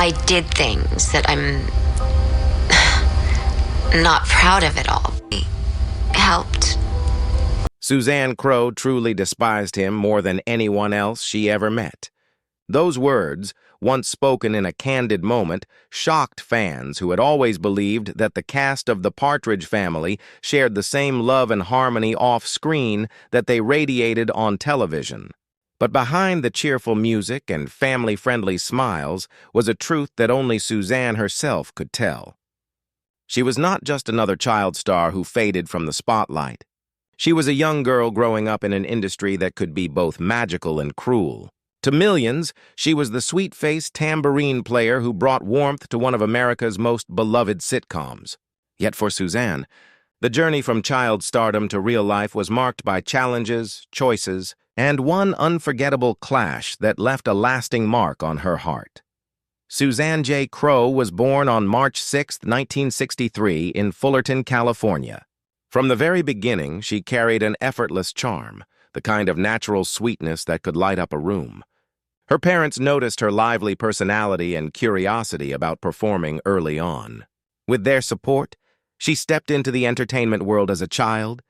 I did things that I'm not proud of at all. It helped. Suzanne Crowe truly despised him more than anyone else she ever met. Those words, once spoken in a candid moment, shocked fans who had always believed that the cast of the Partridge Family shared the same love and harmony off-screen that they radiated on television. But behind the cheerful music and family-friendly smiles was a truth that only Suzanne herself could tell. She was not just another child star who faded from the spotlight. She was a young girl growing up in an industry that could be both magical and cruel. To millions, she was the sweet-faced tambourine player who brought warmth to one of America's most beloved sitcoms. Yet for Suzanne, the journey from child stardom to real life was marked by challenges, choices, and one unforgettable clash that left a lasting mark on her heart. Suzanne J. Crowe was born on March 6, 1963, in Fullerton, California. From the very beginning, she carried an effortless charm, the kind of natural sweetness that could light up a room. Her parents noticed her lively personality and curiosity about performing early on. With their support, she stepped into the entertainment world as a child,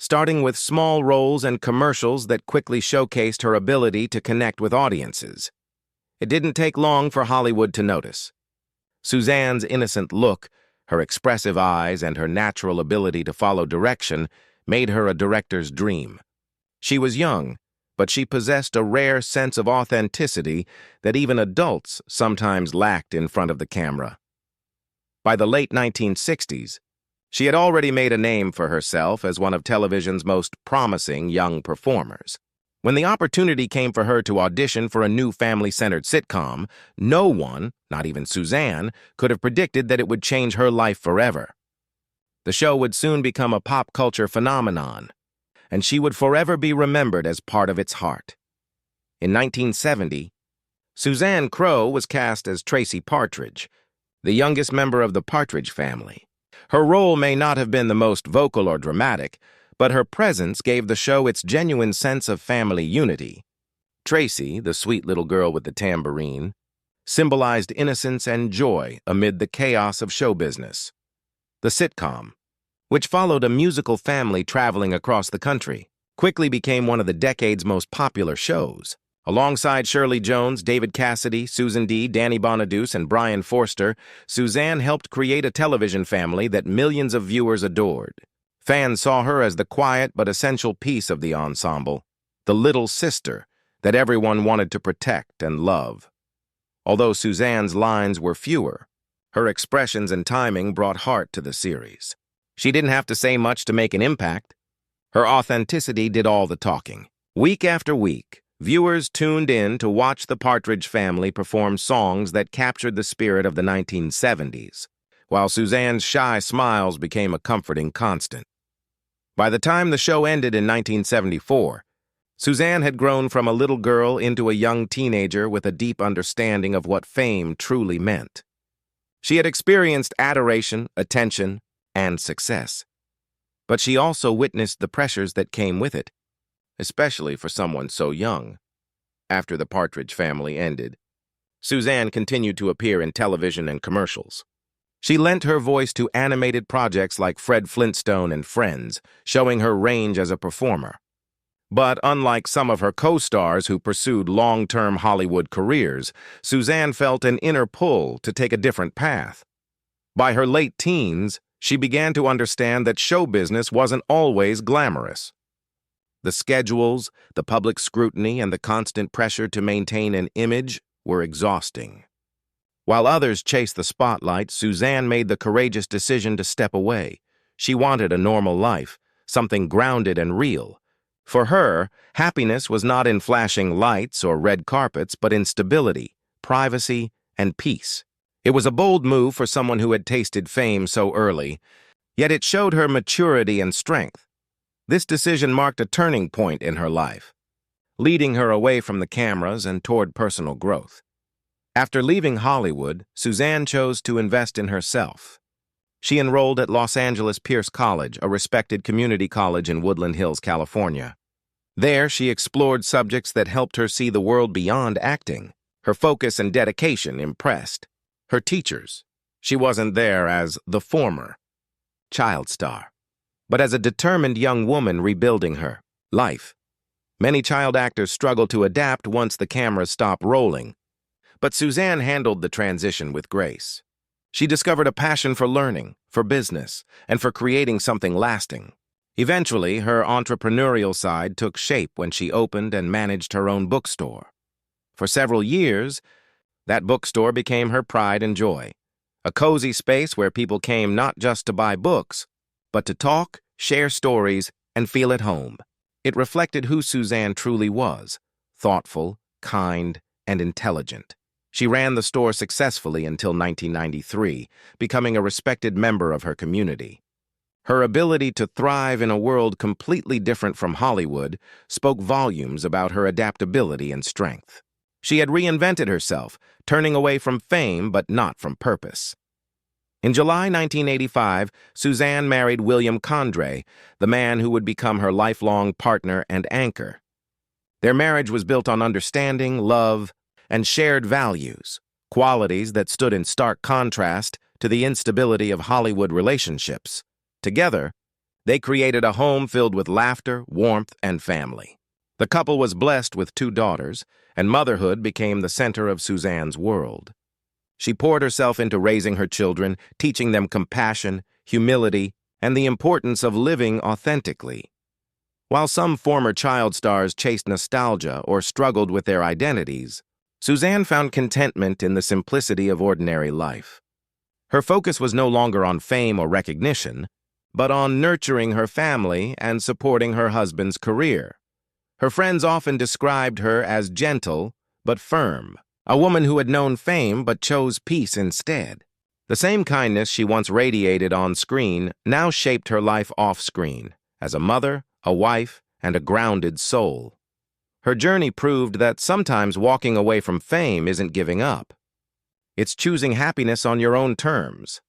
starting with small roles and commercials that quickly showcased her ability to connect with audiences. It didn't take long for Hollywood to notice. Suzanne's innocent look, her expressive eyes, and her natural ability to follow direction made her a director's dream. She was young, but she possessed a rare sense of authenticity that even adults sometimes lacked in front of the camera. By the late 1960s, she had already made a name for herself as one of television's most promising young performers. When the opportunity came for her to audition for a new family-centered sitcom, no one, not even Suzanne, could have predicted that it would change her life forever. The show would soon become a pop culture phenomenon, and she would forever be remembered as part of its heart. In 1970, Suzanne Crowe was cast as Tracy Partridge, the youngest member of the Partridge family. Her role may not have been the most vocal or dramatic, but her presence gave the show its genuine sense of family unity. Tracy, the sweet little girl with the tambourine, symbolized innocence and joy amid the chaos of show business. The sitcom, which followed a musical family traveling across the country, quickly became one of the decade's most popular shows. Alongside Shirley Jones, David Cassidy, Susan D., Danny Bonaduce, and Brian Forster, Suzanne helped create a television family that millions of viewers adored. Fans saw her as the quiet but essential piece of the ensemble, the little sister that everyone wanted to protect and love. Although Suzanne's lines were fewer, her expressions and timing brought heart to the series. She didn't have to say much to make an impact. Her authenticity did all the talking. Week after week, viewers tuned in to watch the Partridge Family perform songs that captured the spirit of the 1970s, while Suzanne's shy smiles became a comforting constant. By the time the show ended in 1974, Suzanne had grown from a little girl into a young teenager with a deep understanding of what fame truly meant. She had experienced adoration, attention, and success, but she also witnessed the pressures that came with it, especially for someone so young. After the Partridge Family ended, Suzanne continued to appear in television and commercials. She lent her voice to animated projects like Fred Flintstone and Friends, showing her range as a performer. But unlike some of her co-stars who pursued long-term Hollywood careers, Suzanne felt an inner pull to take a different path. By her late teens, she began to understand that show business wasn't always glamorous. The schedules, the public scrutiny, and the constant pressure to maintain an image were exhausting. While others chased the spotlight, Suzanne made the courageous decision to step away. She wanted a normal life, something grounded and real. For her, happiness was not in flashing lights or red carpets, but in stability, privacy, and peace. It was a bold move for someone who had tasted fame so early, yet it showed her maturity and strength. This decision marked a turning point in her life, leading her away from the cameras and toward personal growth. After leaving Hollywood, Suzanne chose to invest in herself. She enrolled at Los Angeles Pierce College, a respected community college in Woodland Hills, California. There, she explored subjects that helped her see the world beyond acting. Her focus and dedication impressed. Her teachers. She wasn't there as the former child star, but as a determined young woman rebuilding her life. Many child actors struggle to adapt once the cameras stop rolling, but Suzanne handled the transition with grace. She discovered a passion for learning, for business, and for creating something lasting. Eventually, her entrepreneurial side took shape when she opened and managed her own bookstore. For several years, that bookstore became her pride and joy, a cozy space where people came not just to buy books, but to talk, share stories, and feel at home. It reflected who Suzanne truly was: thoughtful, kind, and intelligent. She ran the store successfully until 1993, becoming a respected member of her community. Her ability to thrive in a world completely different from Hollywood spoke volumes about her adaptability and strength. She had reinvented herself, turning away from fame but not from purpose. In July 1985, Suzanne married William Condrey, the man who would become her lifelong partner and anchor. Their marriage was built on understanding, love, and shared values, qualities that stood in stark contrast to the instability of Hollywood relationships. Together, they created a home filled with laughter, warmth, and family. The couple was blessed with 2 daughters, and motherhood became the center of Suzanne's world. She poured herself into raising her children, teaching them compassion, humility, and the importance of living authentically. While some former child stars chased nostalgia or struggled with their identities, Suzanne found contentment in the simplicity of ordinary life. Her focus was no longer on fame or recognition, but on nurturing her family and supporting her husband's career. Her friends often described her as gentle but firm, a woman who had known fame but chose peace instead. The same kindness she once radiated on screen now shaped her life off-screen, as a mother, a wife, and a grounded soul. Her journey proved that sometimes walking away from fame isn't giving up. It's choosing happiness on your own terms.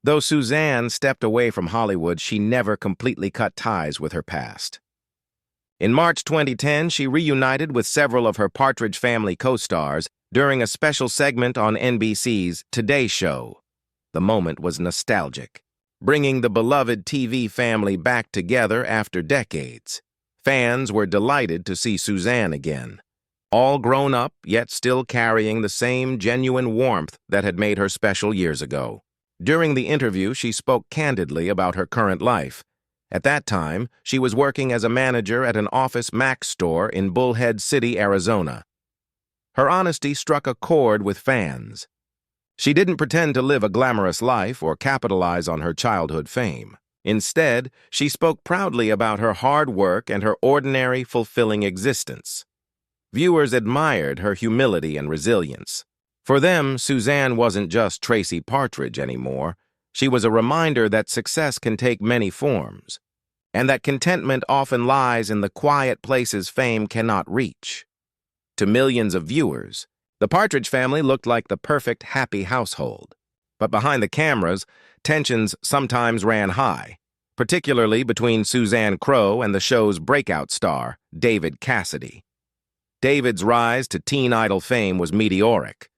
Though Suzanne stepped away from Hollywood, she never completely cut ties with her past. In March 2010, she reunited with several of her Partridge Family co-stars during a special segment on NBC's Today Show. The moment was nostalgic, bringing the beloved TV family back together after decades. Fans were delighted to see Suzanne again, all grown up yet still carrying the same genuine warmth that had made her special years ago. During the interview, she spoke candidly about her current life. At that time, she was working as a manager at an Office Max store in Bullhead City, Arizona. Her honesty struck a chord with fans. She didn't pretend to live a glamorous life or capitalize on her childhood fame. Instead, she spoke proudly about her hard work and her ordinary, fulfilling existence. Viewers admired her humility and resilience. For them, Suzanne wasn't just Tracy Partridge anymore. She was a reminder that success can take many forms, and that contentment often lies in the quiet places fame cannot reach. To millions of viewers, the Partridge Family looked like the perfect, happy household. But behind the cameras, tensions sometimes ran high, particularly between Suzanne Crowe and the show's breakout star, David Cassidy. David's rise to teen idol fame was meteoric.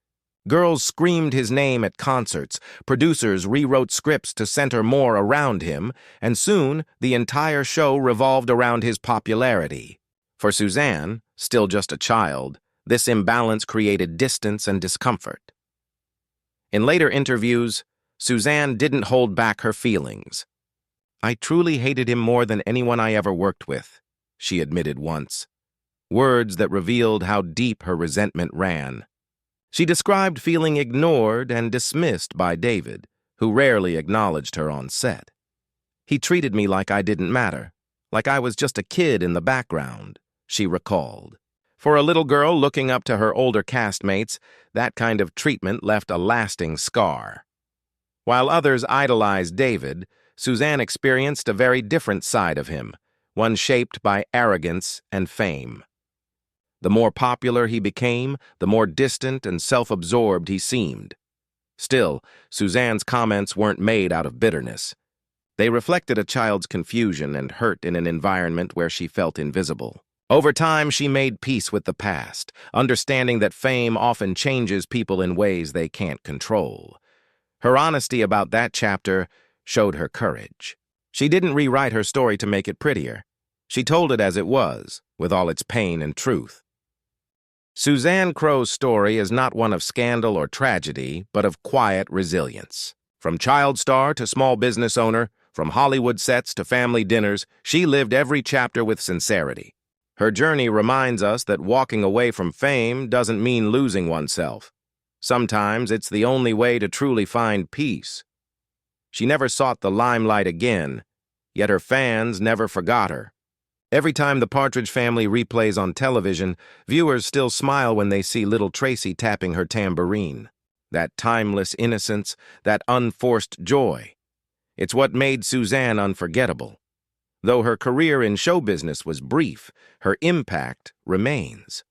Girls screamed his name at concerts, producers rewrote scripts to center more around him, and soon the entire show revolved around his popularity. For Suzanne, still just a child, this imbalance created distance and discomfort. In later interviews, Suzanne didn't hold back her feelings. "I truly hated him more than anyone I ever worked with," she admitted once. Words that revealed how deep her resentment ran. She described feeling ignored and dismissed by David, who rarely acknowledged her on set. "He treated me like I didn't matter, like I was just a kid in the background," she recalled. For a little girl looking up to her older castmates, that kind of treatment left a lasting scar. While others idolized David, Suzanne experienced a very different side of him, one shaped by arrogance and fame. The more popular he became, the more distant and self-absorbed he seemed. Still, Suzanne's comments weren't made out of bitterness. They reflected a child's confusion and hurt in an environment where she felt invisible. Over time, she made peace with the past, understanding that fame often changes people in ways they can't control. Her honesty about that chapter showed her courage. She didn't rewrite her story to make it prettier. She told it as it was, with all its pain and truth. Suzanne Crowe's story is not one of scandal or tragedy, but of quiet resilience. From child star to small business owner, from Hollywood sets to family dinners, she lived every chapter with sincerity. Her journey reminds us that walking away from fame doesn't mean losing oneself. Sometimes it's the only way to truly find peace. She never sought the limelight again, yet her fans never forgot her. Every time the Partridge Family replays on television, viewers still smile when they see little Tracy tapping her tambourine. That timeless innocence, that unforced joy. It's what made Suzanne unforgettable. Though her career in show business was brief, her impact remains.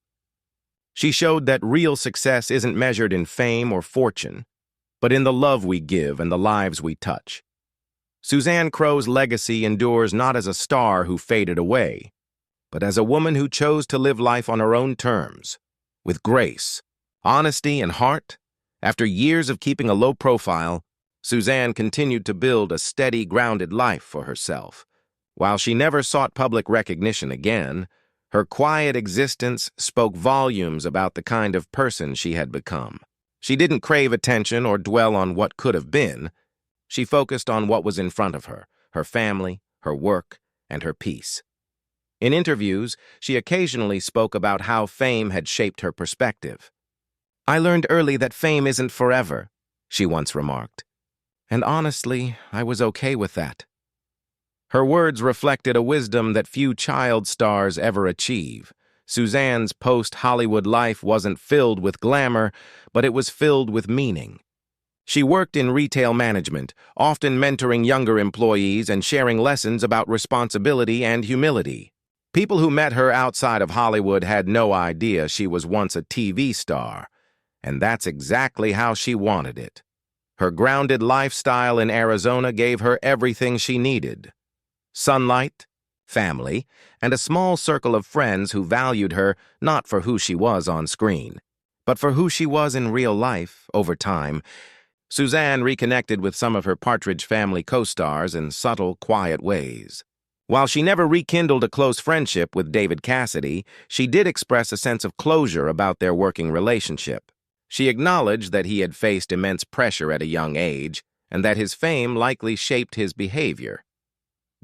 She showed that real success isn't measured in fame or fortune, but in the love we give and the lives we touch. Suzanne Crowe's legacy endures not as a star who faded away, but as a woman who chose to live life on her own terms, with grace, honesty, and heart. After years of keeping a low profile, Suzanne continued to build a steady, grounded life for herself. While she never sought public recognition again, her quiet existence spoke volumes about the kind of person she had become. She didn't crave attention or dwell on what could have been. She focused on what was in front of her family, her work, and her peace. In interviews, she occasionally spoke about how fame had shaped her perspective. "I learned early that fame isn't forever," she once remarked. And honestly, I was okay with that. Her words reflected a wisdom that few child stars ever achieve. Suzanne's post-Hollywood life wasn't filled with glamour, but it was filled with meaning. She worked in retail management, often mentoring younger employees and sharing lessons about responsibility and humility. People who met her outside of Hollywood had no idea she was once a TV star, and that's exactly how she wanted it. Her grounded lifestyle in Arizona gave her everything she needed: sunlight, family, and a small circle of friends who valued her not for who she was on screen, but for who she was in real life. Over time, Suzanne reconnected with some of her Partridge Family co-stars in subtle, quiet ways. While she never rekindled a close friendship with David Cassidy, she did express a sense of closure about their working relationship. She acknowledged that he had faced immense pressure at a young age, and that his fame likely shaped his behavior.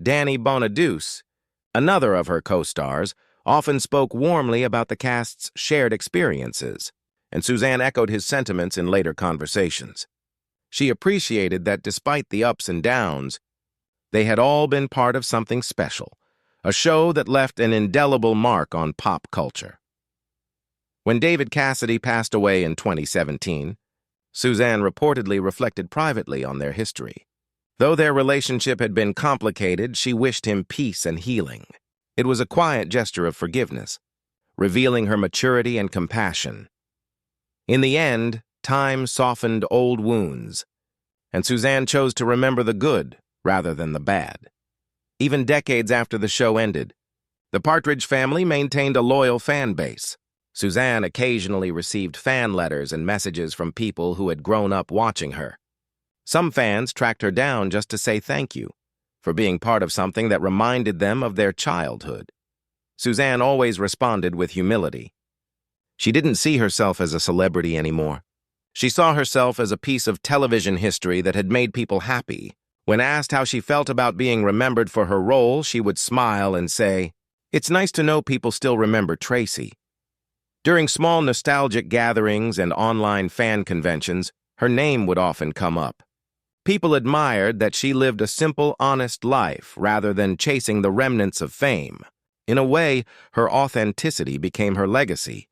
Danny Bonaduce, another of her co-stars, often spoke warmly about the cast's shared experiences, and Suzanne echoed his sentiments in later conversations. She appreciated that despite the ups and downs, they had all been part of something special, a show that left an indelible mark on pop culture. When David Cassidy passed away in 2017, Suzanne reportedly reflected privately on their history. Though their relationship had been complicated, she wished him peace and healing. It was a quiet gesture of forgiveness, revealing her maturity and compassion. In the end, time softened old wounds, and Suzanne chose to remember the good rather than the bad. Even decades after the show ended, the Partridge Family maintained a loyal fan base. Suzanne occasionally received fan letters and messages from people who had grown up watching her. Some fans tracked her down just to say thank you for being part of something that reminded them of their childhood. Suzanne always responded with humility. She didn't see herself as a celebrity anymore. She saw herself as a piece of television history that had made people happy. When asked how she felt about being remembered for her role, she would smile and say, "It's nice to know people still remember Tracy." During small nostalgic gatherings and online fan conventions, her name would often come up. People admired that she lived a simple, honest life rather than chasing the remnants of fame. In a way, her authenticity became her legacy,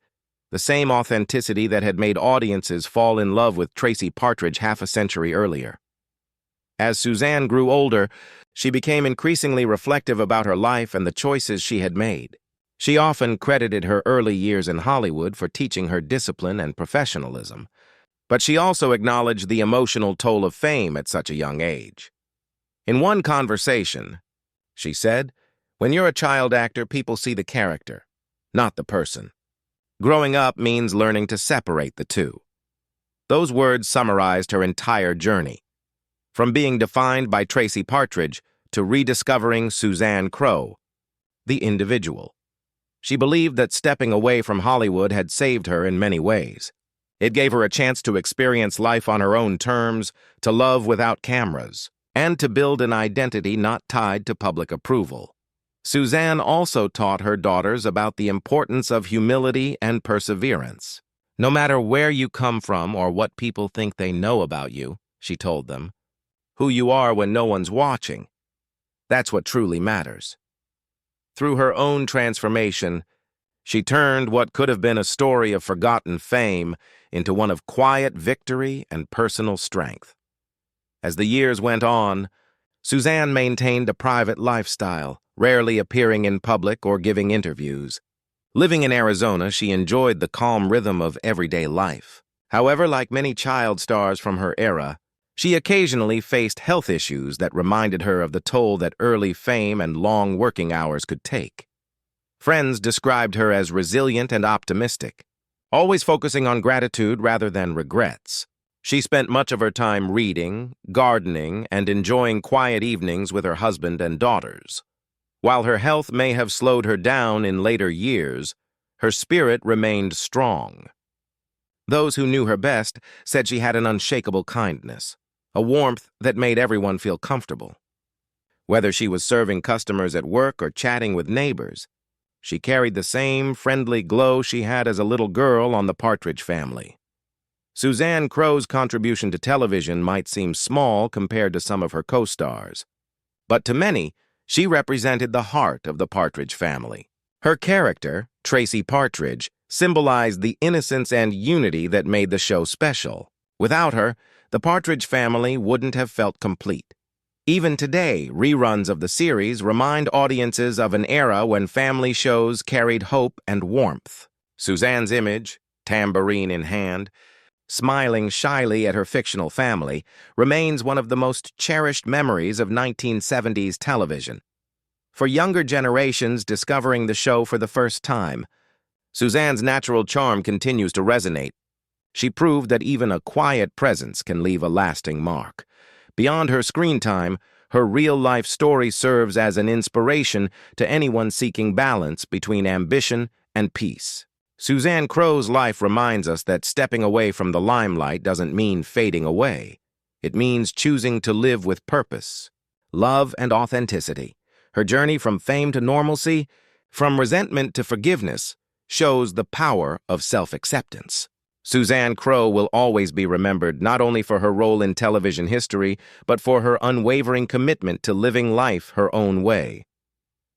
the same authenticity that had made audiences fall in love with Tracy Partridge half a century earlier. As Suzanne grew older, she became increasingly reflective about her life and the choices she had made. She often credited her early years in Hollywood for teaching her discipline and professionalism, but she also acknowledged the emotional toll of fame at such a young age. In one conversation, she said, "When you're a child actor, people see the character. not the person. Growing up means learning to separate the two. Those words summarized her entire journey. From being defined by Tracy Partridge to rediscovering Suzanne Crowe, the individual. She believed that stepping away from Hollywood had saved her in many ways. It gave her a chance to experience life on her own terms, to love without cameras, and to build an identity not tied to public approval. Suzanne also taught her daughters about the importance of humility and perseverance. No matter where you come from or what people think they know about you, she told them, who you are when no one's watching, that's what truly matters. Through her own transformation, she turned what could have been a story of forgotten fame into one of quiet victory and personal strength. As the years went on, Suzanne maintained a private lifestyle, rarely appearing in public or giving interviews. Living in Arizona, she enjoyed the calm rhythm of everyday life. However, like many child stars from her era, she occasionally faced health issues that reminded her of the toll that early fame and long working hours could take. Friends described her as resilient and optimistic, always focusing on gratitude rather than regrets. She spent much of her time reading, gardening, and enjoying quiet evenings with her husband and daughters. While her health may have slowed her down in later years, her spirit remained strong. Those who knew her best said she had an unshakable kindness, a warmth that made everyone feel comfortable. Whether she was serving customers at work or chatting with neighbors, she carried the same friendly glow she had as a little girl on the Partridge Family. Suzanne Crowe's contribution to television might seem small compared to some of her co-stars, but to many, she represented the heart of the Partridge Family. Her character, Tracy Partridge, symbolized the innocence and unity that made the show special. Without her, the Partridge Family wouldn't have felt complete. Even today, reruns of the series remind audiences of an era when family shows carried hope and warmth. Suzanne's image, tambourine in hand, smiling shyly at her fictional family, remains one of the most cherished memories of 1970s television. For younger generations discovering the show for the first time, Suzanne's natural charm continues to resonate. She proved that even a quiet presence can leave a lasting mark. Beyond her screen time, her real-life story serves as an inspiration to anyone seeking balance between ambition and peace. Suzanne Crowe's life reminds us that stepping away from the limelight doesn't mean fading away. It means choosing to live with purpose, love, and authenticity. Her journey from fame to normalcy, from resentment to forgiveness, shows the power of self-acceptance. Suzanne Crowe will always be remembered not only for her role in television history, but for her unwavering commitment to living life her own way.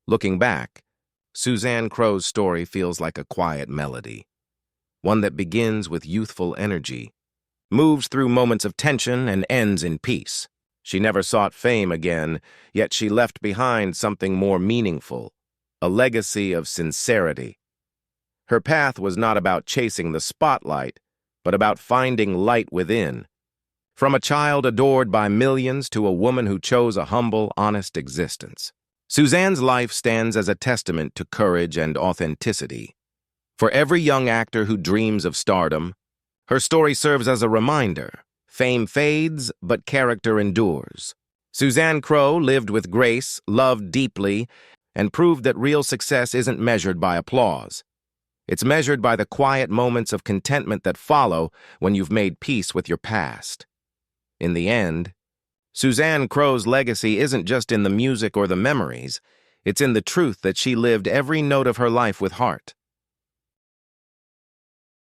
Looking back, Suzanne Crowe's story feels like a quiet melody, one that begins with youthful energy, moves through moments of tension, and ends in peace. She never sought fame again, yet she left behind something more meaningful, a legacy of sincerity. Her path was not about chasing the spotlight, but about finding light within. From a child adored by millions to a woman who chose a humble, honest existence, Suzanne's life stands as a testament to courage and authenticity. For every young actor who dreams of stardom, her story serves as a reminder. Fame fades, but character endures. Suzanne Crowe lived with grace, loved deeply, and proved that real success isn't measured by applause. It's measured by the quiet moments of contentment that follow when you've made peace with your past. In the end, Suzanne Crowe's legacy isn't just in the music or the memories, it's in the truth that she lived every note of her life with heart.